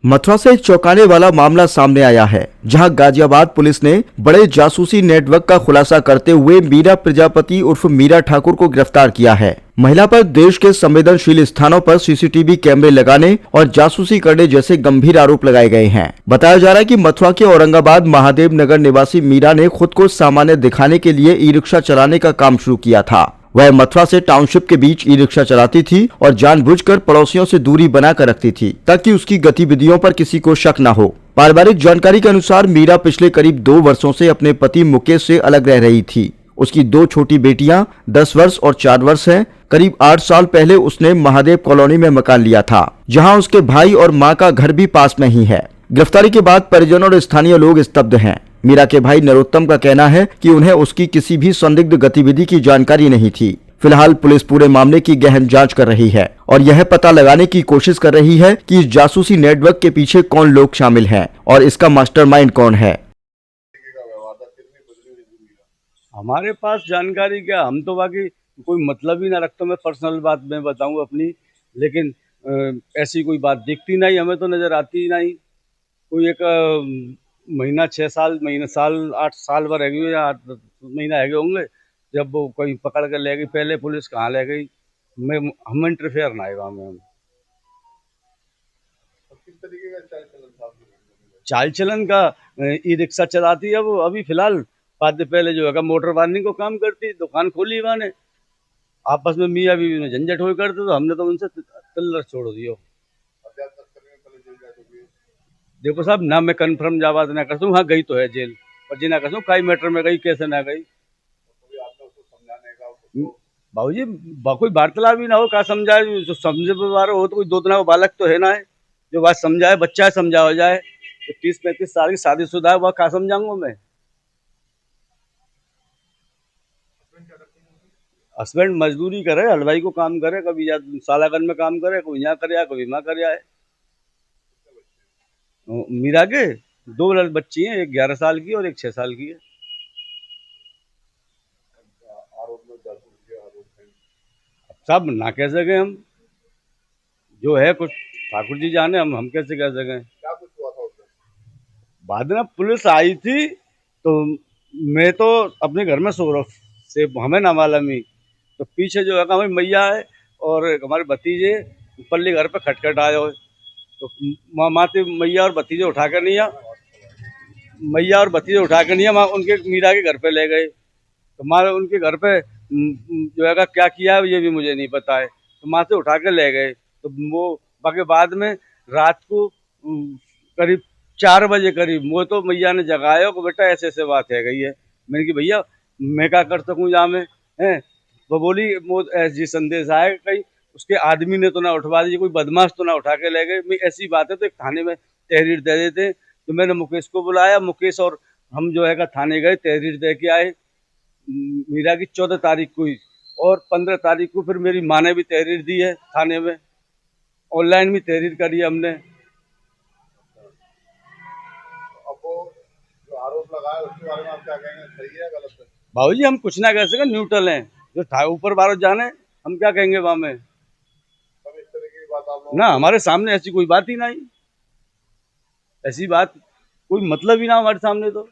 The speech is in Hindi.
मथुरा से एक चौंकाने वाला मामला सामने आया है, जहां गाजियाबाद पुलिस ने बड़े जासूसी नेटवर्क का खुलासा करते हुए मीरा प्रजापति उर्फ मीरा ठाकुर को गिरफ्तार किया है। महिला पर देश के संवेदनशील स्थानों पर सीसीटीवी कैमरे लगाने और जासूसी करने जैसे गंभीर आरोप लगाए गए हैं। बताया जा रहा है कि मथुरा के औरंगाबाद महादेव नगर निवासी मीरा ने खुद को सामान्य दिखाने के लिए ई रिक्शा चलाने का काम शुरू किया था। वह मथुरा से टाउनशिप के बीच ई रिक्शा चलाती थी और जानबूझकर पड़ोसियों से दूरी बनाकर रखती थी ताकि उसकी गतिविधियों पर किसी को शक न हो। पारिवारिक जानकारी के अनुसार मीरा पिछले करीब 2 वर्षों से अपने पति मुकेश से अलग रह रही थी। उसकी 2 छोटी बेटियां 10 वर्ष और 4 वर्ष हैं। करीब 8 साल पहले उसने महादेव कॉलोनी में मकान लिया था, जहां उसके भाई और मां का घर भी पास में ही है। गिरफ्तारी के बाद परिजन और स्थानीय लोग स्तब्ध हैं। मीरा के भाई नरोत्तम का कहना है कि उन्हें उसकी किसी भी संदिग्ध गतिविधि की जानकारी नहीं थी। फिलहाल पुलिस पूरे मामले की गहन जांच कर रही है और यह पता लगाने की कोशिश कर रही है कि इस जासूसी नेटवर्क के पीछे कौन लोग शामिल हैं और इसका मास्टरमाइंड कौन है। हमारे पास जानकारी क्या, हम तो बाकी कोई मतलब ही ना रखता। मैं पर्सनल बात में बताऊं अपनी, लेकिन ऐसी कोई बात दिखती नहीं, हमें तो नज़र आती ही नहीं। कोई एक महीना 6 साल साल 8 साल भर रहेगी या 8 महीना है होंगे जब वो कोई पकड़ कर ले गई। पहले पुलिस कहाँ ले गई, हम इंटरफेयर ना आएगा हमें। किस तरीके का चाल चलन का ई रिक्शा चलाती है वो। अभी फिलहाल बाद पहले जो है मोटर वार्निंग को काम करती, दुकान खोली मैंने। आपस में मियाँ बीवी में झंझट हो करते तो हमने तो उनसे तल्लर छोड़ दियो। देखो साहब, ना मैं कंफर्म जा बात ना कर दूँ, हाँ गई तो है जेल, पर जी ना कर दूँ कई मैटर में गई, कैसे ना गई। बाबूजी कोई वार्तालाप भी ना हो, क्या समझाए, जो समझे बार हो तो कोई 2 दिन बालक तो है ना, है जो बात समझाए, बच्चा है समझा हो जाए। तो 30-35 साल की शादीशुदा है, वह क्या समझाऊंगा मैं। हस्बैंड मजदूरी करे, हलवाई को काम करे, कभी या सालागन में काम करे, कभी यहाँ करे, कभी वहाँ करे आए। मीरा के 2 बच्ची हैं, एक 11 साल की और एक 6 साल की है। सब ना कह सके हम, जो है कुछ ठाकुर जी जाने, हम कैसे कह सकें। क्या कुछ हुआ था उसमें? बाद में पुलिस आई थी तो मैं तो अपने घर में सो रहा से, हमें ना मालूम ही। तो पीछे जो है हमारी मैया है और हमारे भतीजे पल्ली घर पे खटखट आए हो, तो माते मैया और भतीजे उठा कर नहीं आ, मैया और भतीजे उठा कर नहीं आ, उनके मीरा के घर पे ले गए। तो माँ उनके घर पे जो है क्या किया है ये भी मुझे नहीं पता है। तो माँ से उठा कर ले गए। तो वो बाकी बाद में रात को करीब 4 बजे करीब वो तो मैया ने जगाया को, बेटा ऐसे ऐसे बात है गई है। मैंने कि भैया मैं क्या कर सकूँ जा में, हैं। वो बोली वो जी संदेश आए कहीं उसके आदमी ने तो ना उठवा दी, कोई बदमाश तो ना उठा के ले गए। मैं ऐसी बात है तो एक थाने में तहरीर दे देते। तो मैंने मुकेश को बुलाया, मुकेश और हम जो है थाने गए, तहरीर दे के आए। मीरा की 14 तारीख को ही, और 15 तारीख को फिर मेरी माँ ने भी तहरीर दी है थाने में, ऑनलाइन भी तहरीर करी हमने। अब वो जो आरोप लगाया उसके बारे में आप क्या कहेंगे, सही है गलत है? बाबूजी हम कुछ ना कह सके, न्यूट्रल हैं, जो ऊपर बाहर जाने हम क्या कहेंगे वहां में। सब इस तरह की बात आप ना हमारे सामने ऐसी कोई बात ही नहीं, ऐसी बात कोई मतलब ही ना हमारे सामने तो।